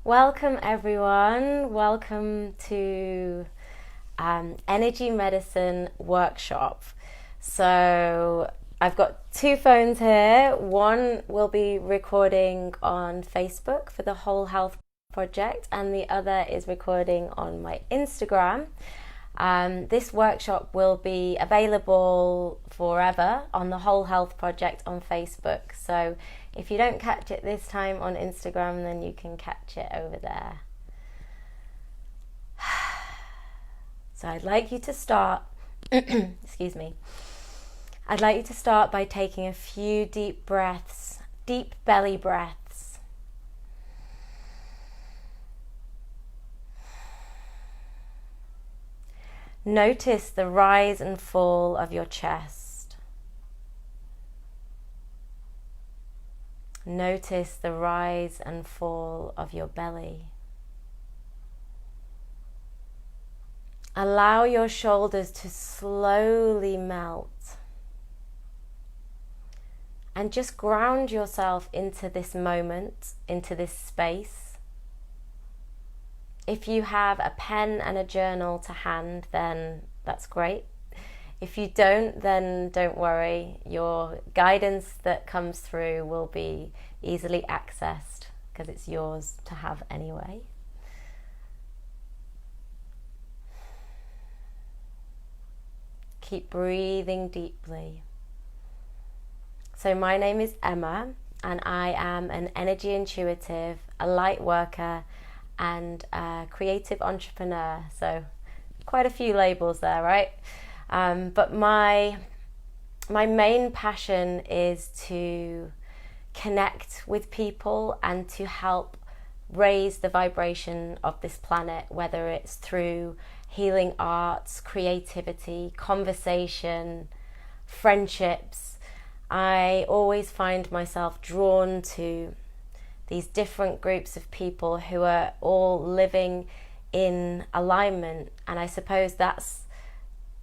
Welcome everyone. Welcome to Energy Medicine Workshop. So I've got two phones here. One will be recording on Facebook for the Whole Health Project, and the other is recording on my Instagram. This workshop will be available forever on the Whole Health Project on Facebook. So if you don't catch it this time on Instagram, then you can catch it over there. So I'd like you to start, excuse me. I'd like you to start by taking a few deep breaths, deep belly breaths. Notice the rise and fall of your chest. Notice the rise and fall of your belly. Allow your shoulders to slowly melt. And just ground yourself into this moment, into this space. If you have a pen and a journal to hand, then that's great. If you don't, then don't worry. Your guidance that comes through will be easily accessed because it's yours to have anyway. Keep breathing deeply. So my name is Emma, and I am an energy intuitive, a light worker, and a creative entrepreneur. So quite a few labels there, right? But my main passion is to connect with people and to help raise the vibration of this planet, whether it's through healing arts, creativity, conversation, friendships. I always find myself drawn to these different groups of people who are all living in alignment, and I suppose that's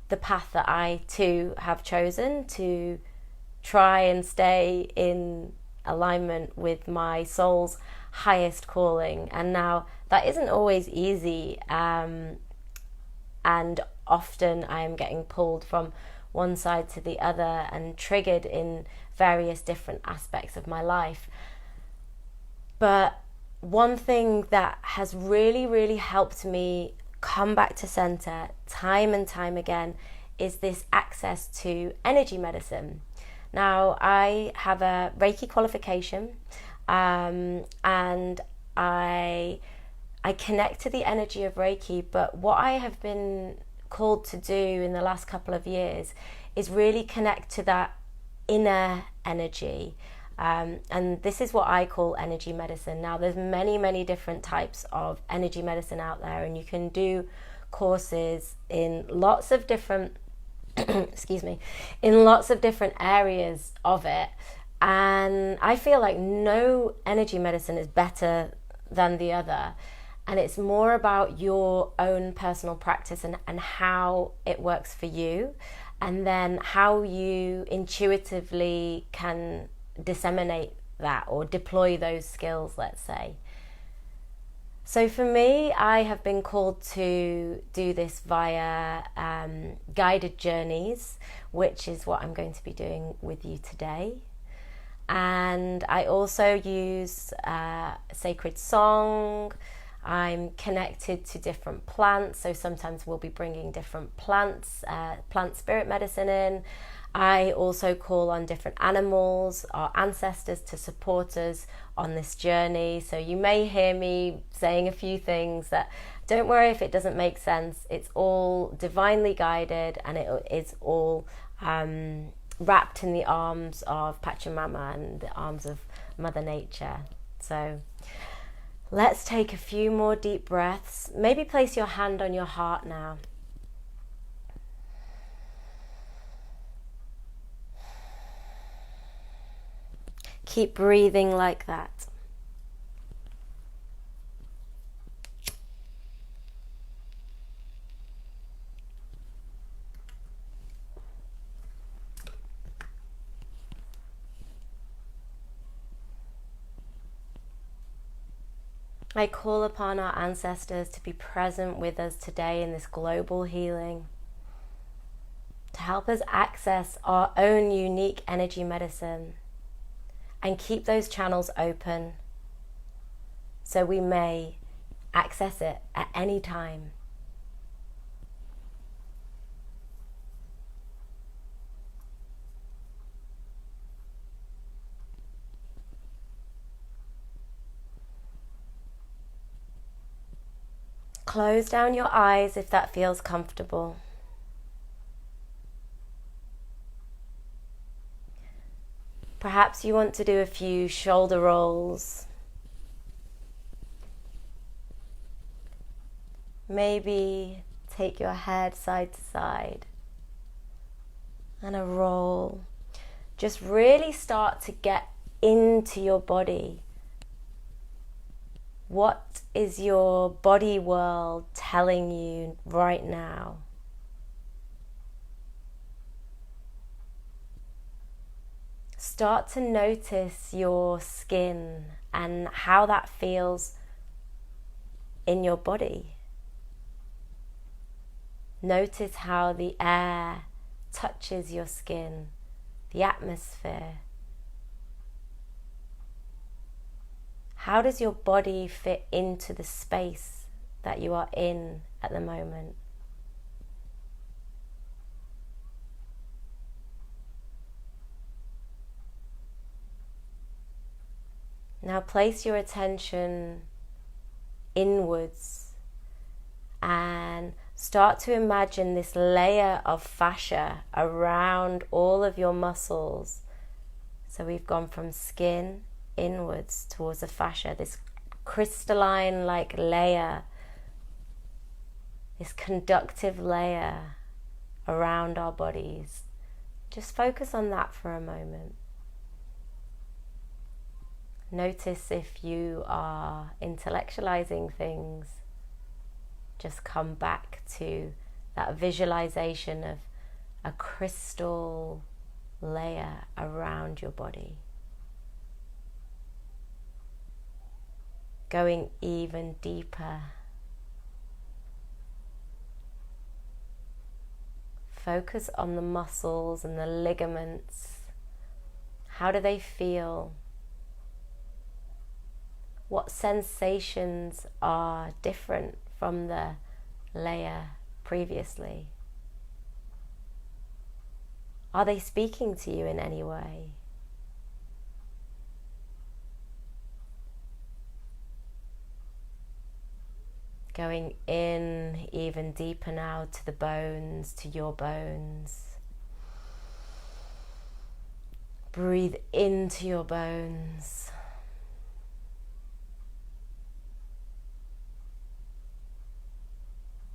the path that I too have chosen, to try and stay in alignment with my soul's highest calling. And now that isn't always easy, and often I am getting pulled from one side to the other and triggered in various different aspects of my life. But one thing that has really helped me come back to center time and time again is this access to energy medicine. Now, I have a Reiki qualification, and I connect to the energy of Reiki, but what I have been called to do in the last couple of years is really connect to that inner energy. And this is what I call energy medicine. Now, there's many different types of energy medicine out there, and you can do courses in lots of different in lots of different areas of it. And I feel like no energy medicine is better than the other. And it's more about your own personal practice and how it works for you, and then how you intuitively can disseminate that or deploy those skills, let's say. So for me, I have been called to do this via guided journeys, which is what I'm going to be doing with you today. And I also use sacred song. I'm connected to different plants, so sometimes we'll be bringing different plants, plant spirit medicine in. I also call on different animals, our ancestors, to support us on this journey. So you may hear me saying a few things that, don't worry if it doesn't make sense. It's all divinely guided, and it is all wrapped in the arms of Pachamama and the arms of Mother Nature. So let's take a few more deep breaths. Maybe place your hand on your heart now. Keep breathing like that. I call upon our ancestors to be present with us today in this global healing, to help us access our own unique energy medicine and keep those channels open so we may access it at any time. Close down your eyes if that feels comfortable. Perhaps you want to do a few shoulder rolls. Maybe take your head side to side and a roll. Just really start to get into your body. What is your body world telling you right now? Start to notice your skin and how that feels in your body. Notice how the air touches your skin, the atmosphere. How does your body fit into the space that you are in at the moment? Now place your attention inwards and start to imagine this layer of fascia around all of your muscles. So we've gone from skin inwards towards the fascia, this crystalline like layer, this conductive layer around our bodies. Just focus on that for a moment. Notice if you are intellectualizing things. Just come back to that visualization of a crystal layer around your body. Going even deeper. Focus on the muscles and the ligaments. How do they feel? What sensations are different from the layer previously? Are they speaking to you in any way? Going in even deeper now to the bones, to your bones. Breathe into your bones.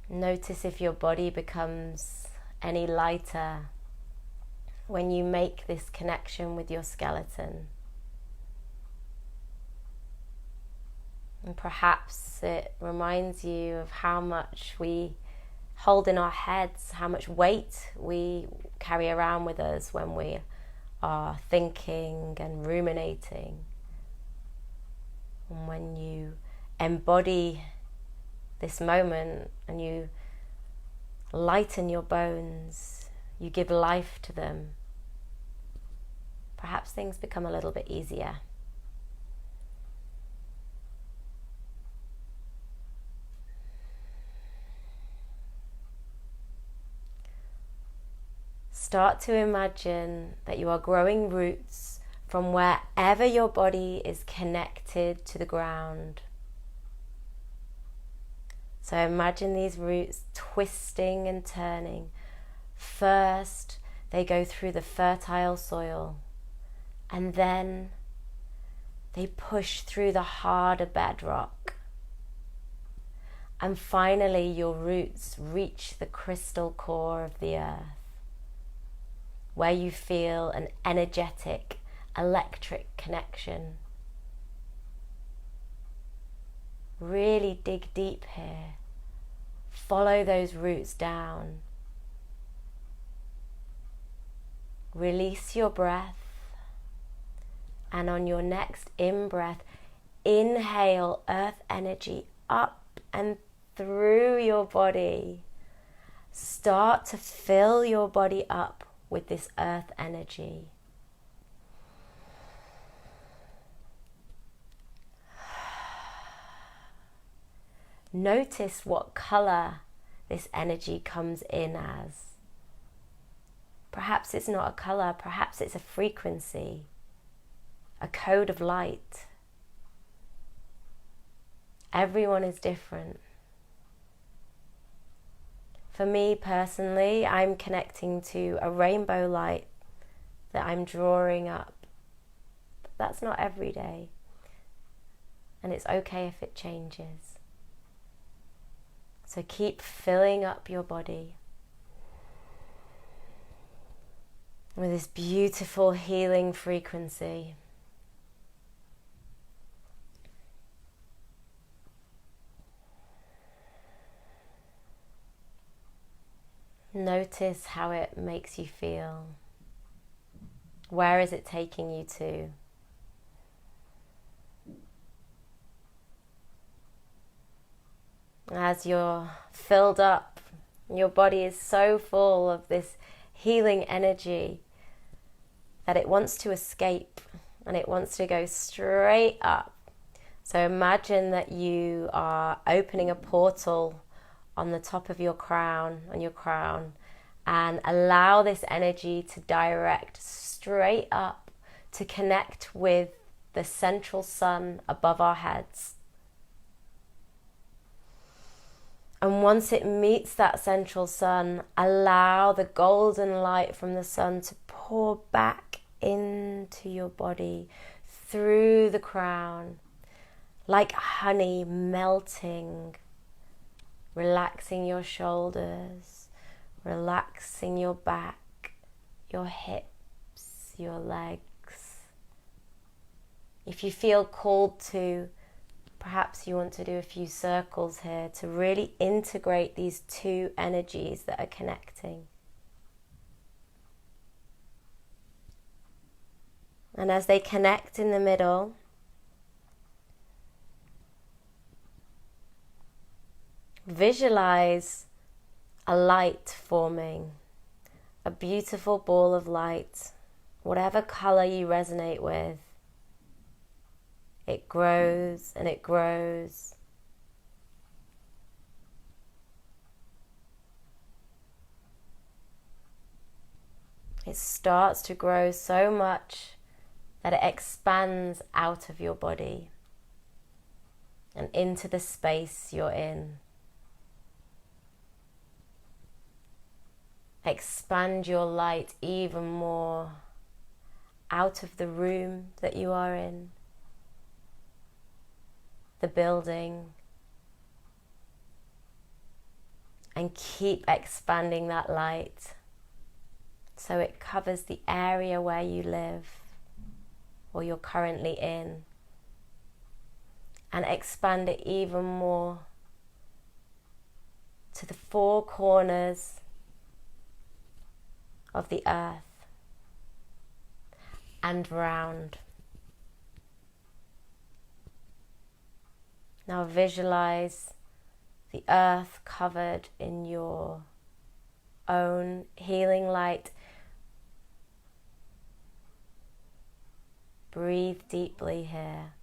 Notice if your body becomes any lighter when you make this connection with your skeleton. And perhaps it reminds you of how much we hold in our heads, how much weight we carry around with us when we are thinking and ruminating. And when you embody this moment and you lighten your bones, you give life to them, perhaps things become a little bit easier. Start to imagine that you are growing roots from wherever your body is connected to the ground. So imagine these roots twisting and turning. First, they go through the fertile soil, and then they push through the harder bedrock. And finally, your roots reach the crystal core of the earth, where you feel an energetic, electric connection. Really dig deep here. Follow those roots down. Release your breath, and on your next in-breath, inhale earth energy up and through your body. Start to fill your body up with this earth energy. Notice what color this energy comes in as. Perhaps it's not a color, perhaps it's a frequency, a code of light. Everyone is different. For me personally, I'm connecting to a rainbow light that I'm drawing up. But that's not every day. And it's okay if it changes. So keep filling up your body with this beautiful healing frequency. Notice how it makes you feel. Where is it taking you to? As you're filled up, your body is so full of this healing energy that it wants to escape and it wants to go straight up. So imagine that you are opening a portal on the top of your crown, and allow this energy to direct straight up to connect with the central sun above our heads. And once it meets that central sun, allow the golden light from the sun to pour back into your body through the crown, like honey melting, relaxing your shoulders, relaxing your back, your hips, your legs. If you feel called to, perhaps you want to do a few circles here to really integrate these two energies that are connecting. And as they connect in the middle, visualize a light forming, a beautiful ball of light, whatever color you resonate with. It grows and it grows. It starts to grow so much that it expands out of your body and into the space you're in. Expand your light even more out of the room that you are in, the building, and keep expanding that light so it covers the area where you live or you're currently in, and expand it even more to the four corners of the earth and round. Now visualize the earth covered in your own healing light. Breathe deeply here.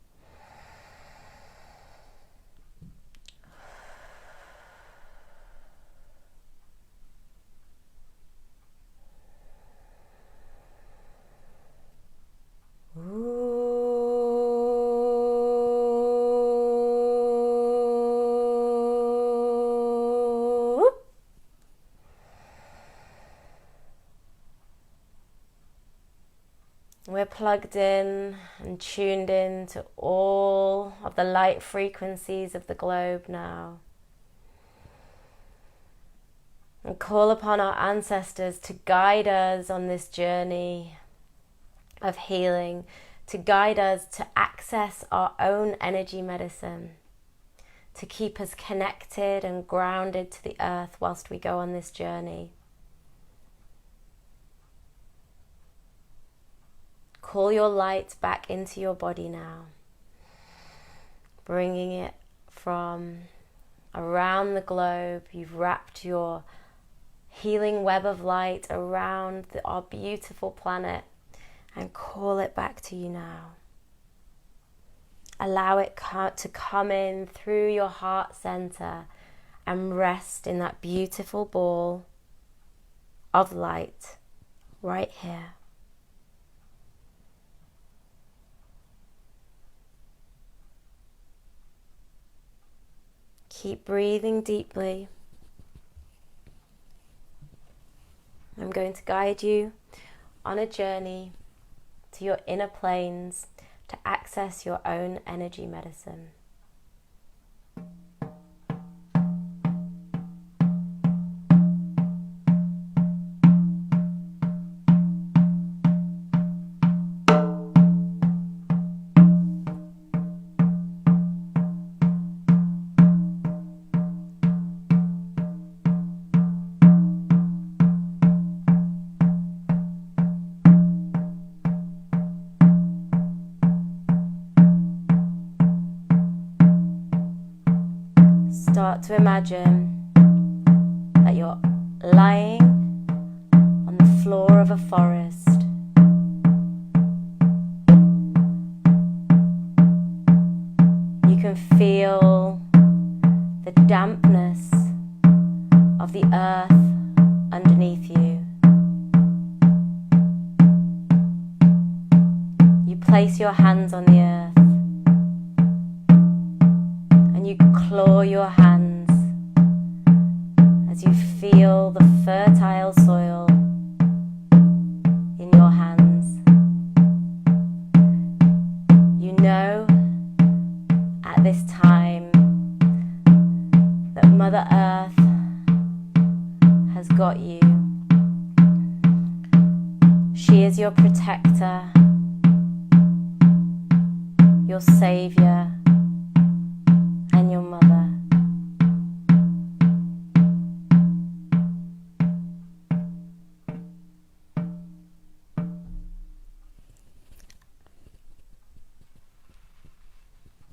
We're plugged in and tuned in to all of the light frequencies of the globe now. And call upon our ancestors to guide us on this journey of healing, to guide us to access our own energy medicine, to keep us connected and grounded to the earth whilst we go on this journey. Call your light back into your body now. bringing it from around the globe. You've wrapped your healing web of light around our beautiful planet, and call it back to you now. Allow it to come in through your heart center and rest in that beautiful ball of light right here. Keep breathing deeply. I'm going to guide you on a journey to your inner planes to access your own energy medicine. Start to imagine that you're lying on the floor of a forest. You can feel the dampness of the earth underneath you. You place your hands on the earth. You claw your hands as you feel the fertile soil in your hands. You know at this time that Mother Earth has got you. She is your protector, your savior, and your mother.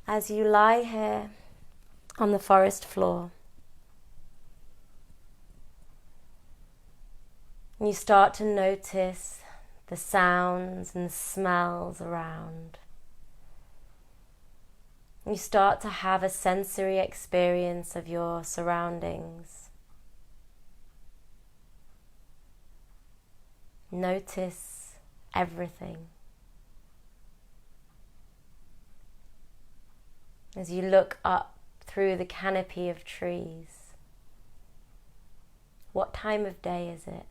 As you lie here on the forest floor, you start to notice the sounds and smells around. You start to have a sensory experience of your surroundings. Notice everything. As you look up through the canopy of trees, what time of day is it?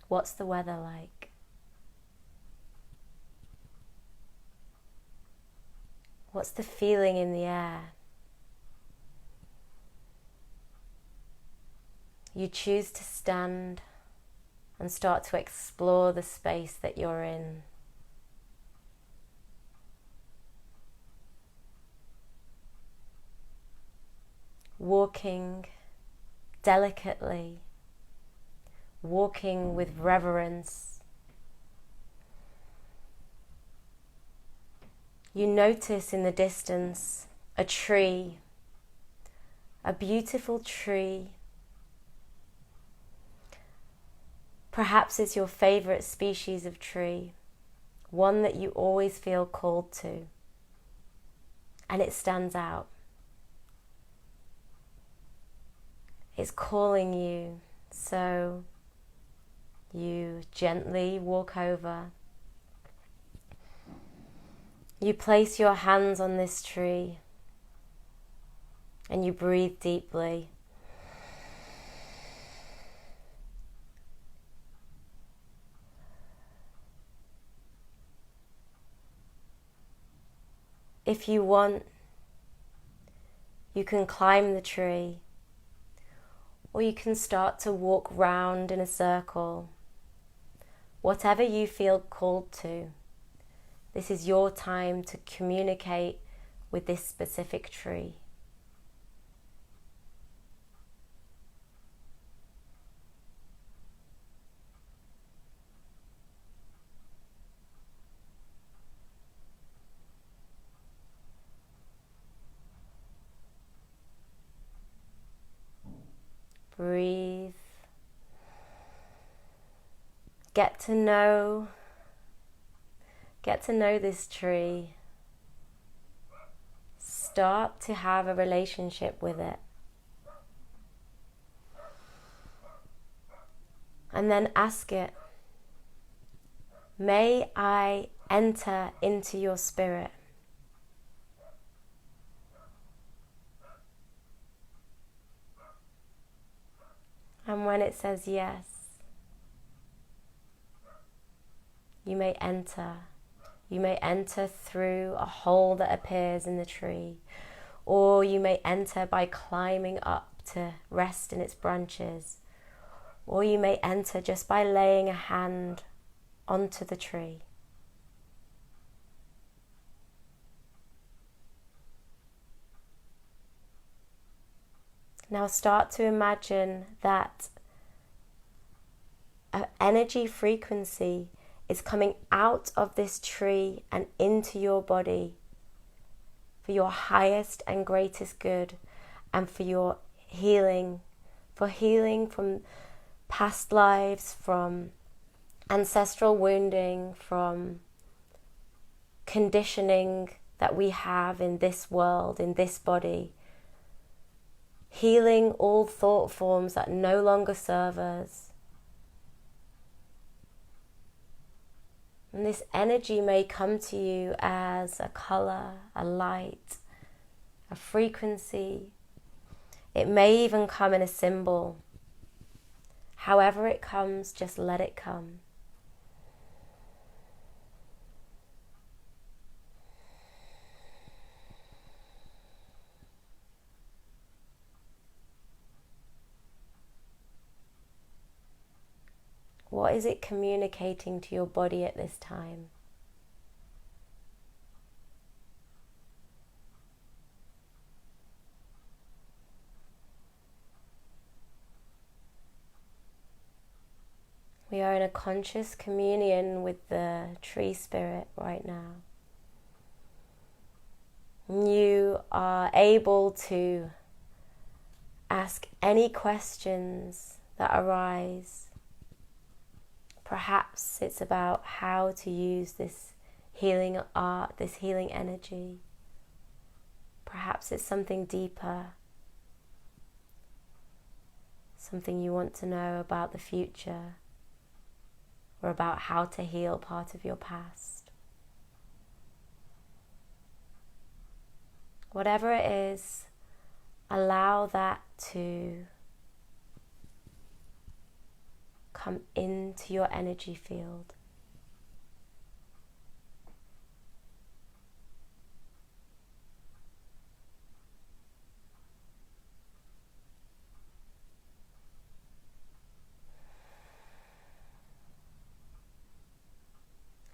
What's the weather like? What's the feeling in the air? You choose to stand and start to explore the space that you're in. Walking delicately, walking with reverence. You notice in the distance a tree, a beautiful tree. Perhaps it's your favorite species of tree, one that you always feel called to, and it stands out. It's calling you, so you gently walk over. You place your hands on this tree and you breathe deeply. If you want, you can climb the tree, or you can start to walk round in a circle. Whatever you feel called to. This is your time to communicate with this specific tree. Breathe. Get to know this tree. Start to have a relationship with it. And then ask it, may I enter into your spirit? And when it says yes, you may enter. You may enter through a hole that appears in the tree, or you may enter by climbing up to rest in its branches, or you may enter just by laying a hand onto the tree. Now start to imagine that an energy frequency is coming out of this tree and into your body for your highest and greatest good, and for your healing, from past lives, from ancestral wounding, from conditioning that we have in this world, in this body. Healing all thought forms that no longer serve us. And this energy may come to you as a color, a light, a frequency. It may even come in a symbol. However it comes, just let it come. What is it communicating to your body at this time? We are in a conscious communion with the tree spirit right now. You are able to ask any questions that arise. Perhaps it's about how to use this healing art, this healing energy. Perhaps it's something deeper, something you want to know about the future, or about how to heal part of your past. Whatever it is, allow that to come into your energy field.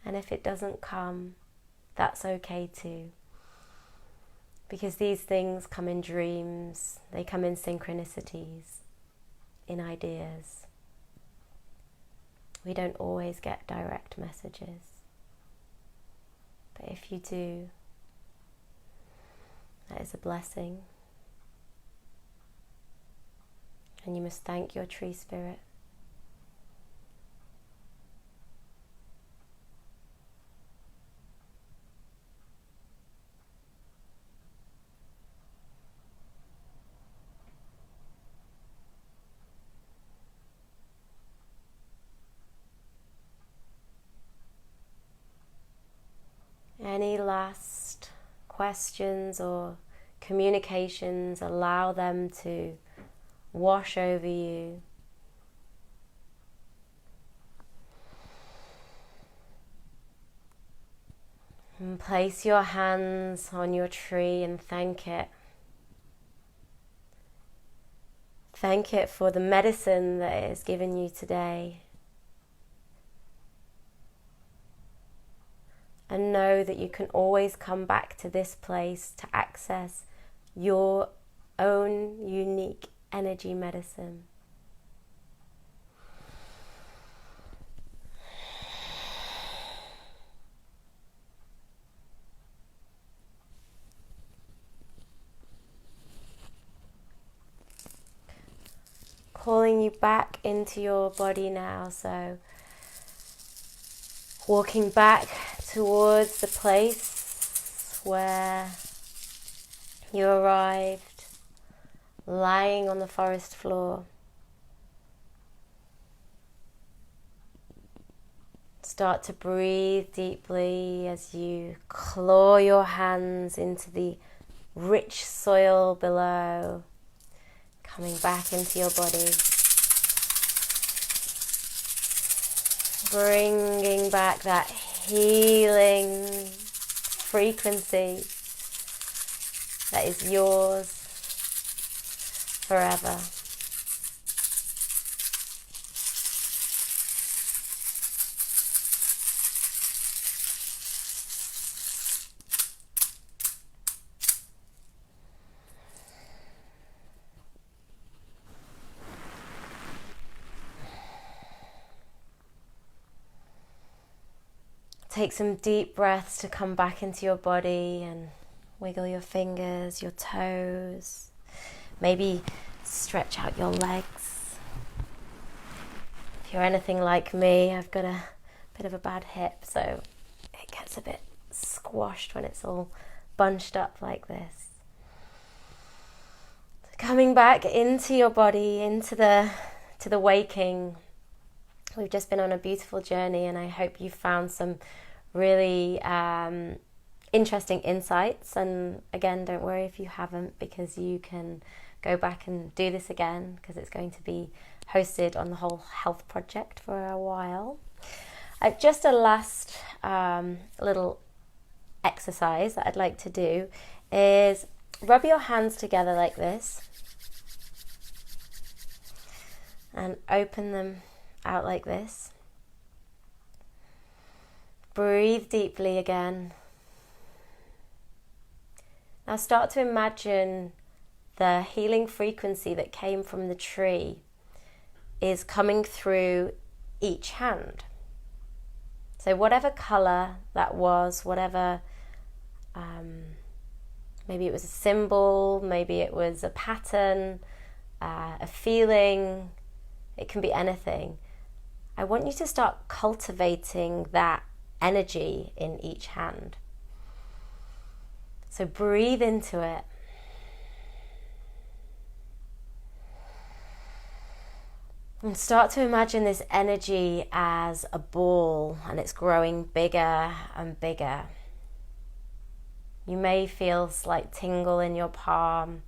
And if it doesn't come, that's okay too. Because these things come in dreams, they come in synchronicities, in ideas. We don't always get direct messages. But if you do, that is a blessing. And you must thank your tree spirit. Any last questions or communications, allow them to wash over you. And place your hands on your tree and thank it. Thank it for the medicine that it has given you today. And know that you can always come back to this place to access your own unique energy medicine. you back into your body now. So walking back towards the place where you arrived, lying on the forest floor. Start to breathe deeply as you claw your hands into the rich soil below, coming back into your body, bringing back that healing frequency that is yours forever. Take some deep breaths to come back into your body and wiggle your fingers, your toes. Maybe stretch out your legs. If you're anything like me, I've got a bit of a bad hip, so it gets a bit squashed when it's all bunched up like this. So coming back into your body, into the waking. We've just been on a beautiful journey, and I hope you found some really interesting insights. And again, don't worry if you haven't, because you can go back and do this again, because it's going to be hosted on the Whole Health Project for a while. Just a last little exercise that I'd like to do is rub your hands together like this and open them out like this. Breathe deeply again. Now start to imagine the healing frequency that came from the tree is coming through each hand. So whatever colour that was, whatever, maybe it was a symbol, maybe it was a pattern, a feeling, it can be anything. I want you to start cultivating that energy in each hand. So breathe into it. And start to imagine this energy as a ball, and it's growing bigger and bigger. You may feel slight tingle in your palm,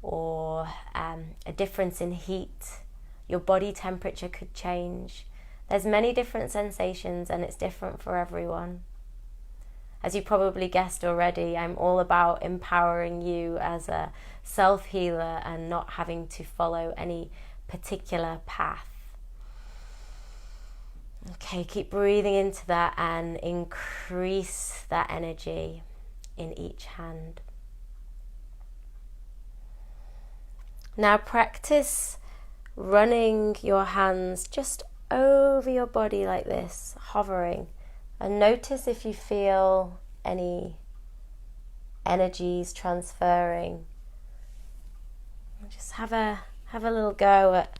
or a difference in heat. Your body temperature could change. There's many different sensations, and it's different for everyone. As you probably guessed already, I'm all about empowering you as a self-healer and not having to follow any particular path. Okay, keep breathing into that and increase that energy in each hand. Now practice running your hands just over your body like this, hovering, and notice if you feel any energies transferring. Just have a little go at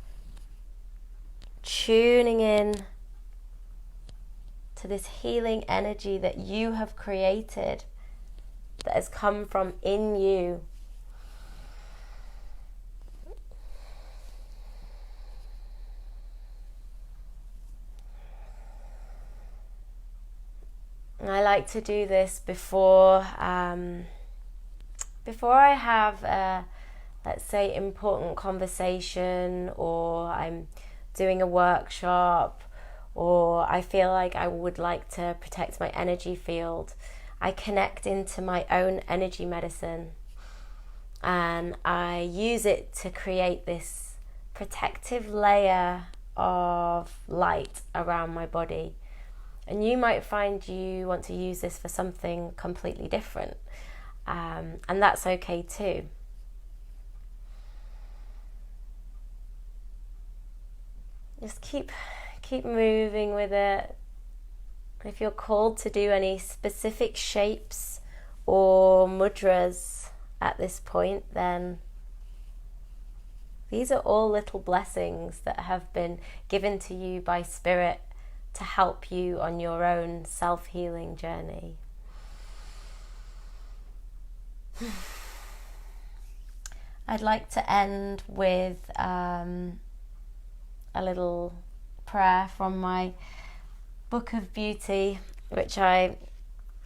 tuning in to this healing energy that you have created, that has come from in you. And I like to do this before I have a, let's say, important conversation, or I'm doing a workshop, or I feel like I would like to protect my energy field. I connect into my own energy medicine, and I use it to create this protective layer of light around my body. And you might find you want to use this for something completely different, and that's okay too. Just keep moving with it. If you're called to do any specific shapes or mudras at this point, then These are all little blessings that have been given to you by Spirit to help you on your own self-healing journey. I'd like to end with a little prayer from my Book of Beauty, which I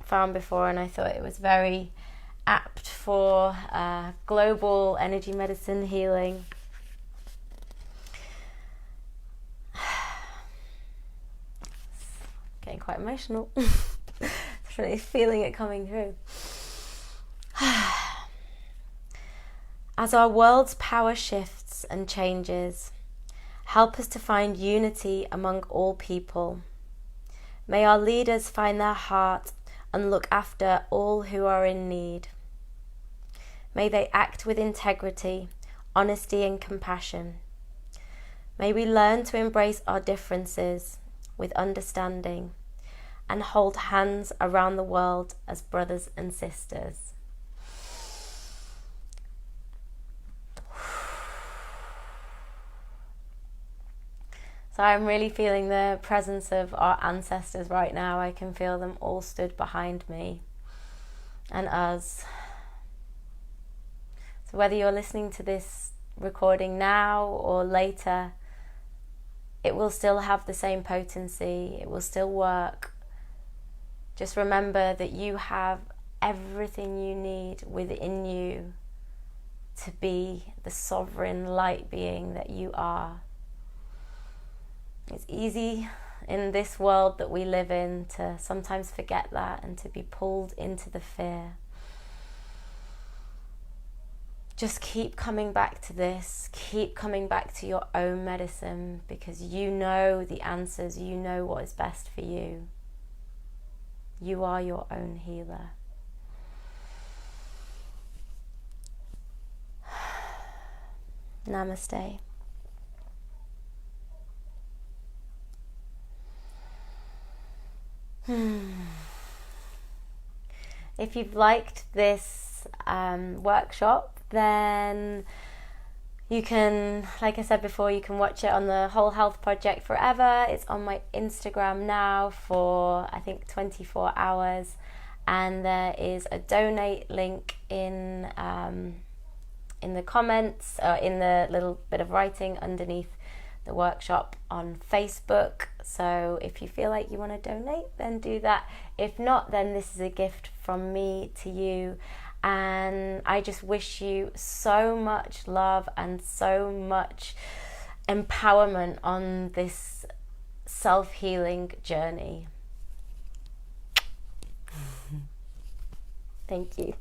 found before, and I thought it was very apt for global energy medicine healing. Getting quite emotional. Really feeling it coming through. As our world's power shifts and changes, help us to find unity among all people. May our leaders find their heart and look after all who are in need. May they act with integrity, honesty and compassion. May we learn to embrace our differences with understanding and hold hands around the world as brothers and sisters. So I'm really feeling the presence of our ancestors right now. I can feel them all stood behind me and us. So whether you're listening to this recording now or later, it will still have the same potency. It will still work. Just remember that you have everything you need within you to be the sovereign light being that you are. It's easy in this world that we live in to sometimes forget that and to be pulled into the fear. Just keep coming back to this. Keep coming back to your own medicine, because you know the answers. You know what is best for you. You are your own healer. Namaste. If you've liked this workshop, then you can, like I said before, you can watch it on the Whole Health Project forever. It's on my Instagram now for I think 24 hours, and there is a donate link in the comments, in the little bit of writing underneath the workshop on Facebook. So if you feel like you want to donate, then do that. If not, then this is a gift from me to you, and I just wish you so much love and so much empowerment on this self-healing journey. Thank you.